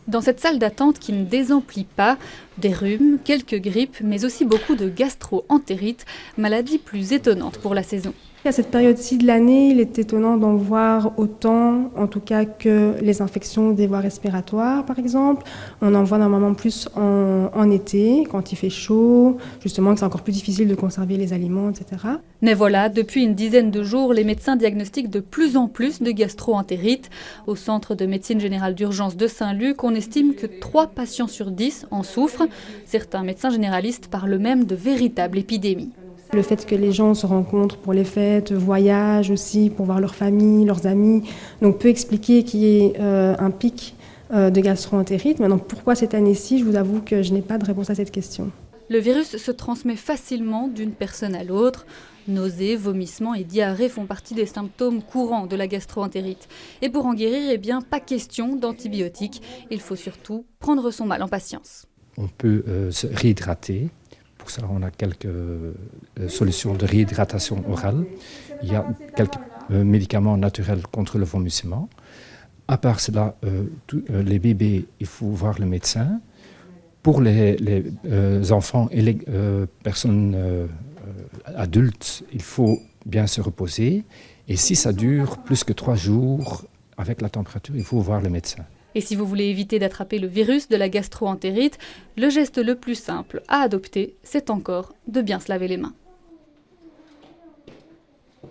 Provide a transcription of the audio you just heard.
Dans cette salle d'attente qui ne désemplit pas, des rhumes, quelques grippes, mais aussi beaucoup de gastro-entérite, maladie plus étonnante pour la saison. À cette période-ci de l'année, il est étonnant d'en voir autant, en tout cas que les infections des voies respiratoires, par exemple. On en voit normalement plus en été, quand il fait chaud, justement que c'est encore plus difficile de conserver les aliments, etc. Mais voilà, depuis une dizaine de jours, les médecins diagnostiquent de plus en plus de gastro-entérite. Au centre de médecine générale d'urgence de Saint-Luc, on estime que 3 patients sur 10 en souffrent. Certains médecins généralistes parlent même de véritable épidémie. Le fait que les gens se rencontrent pour les fêtes, voyagent aussi pour voir leur famille, leurs amis, donc peut expliquer qu'il y ait un pic de gastro-entérite. Maintenant, pourquoi cette année-ci? Je vous avoue que je n'ai pas de réponse à cette question. Le virus se transmet facilement d'une personne à l'autre. Nausées, vomissements et diarrhée font partie des symptômes courants de la gastro-entérite. Et pour en guérir, pas question d'antibiotiques. Il faut surtout prendre son mal en patience. On peut se réhydrater. Pour ça, on a quelques solutions de réhydratation orale. Il y a quelques médicaments naturels contre le vomissement. À part cela, les bébés, il faut voir le médecin. Pour les enfants et les personnes adultes, il faut bien se reposer. Et si ça dure plus que 3 jours avec la température, il faut voir le médecin. Et si vous voulez éviter d'attraper le virus de la gastro-entérite, le geste le plus simple à adopter, c'est encore de bien se laver les mains.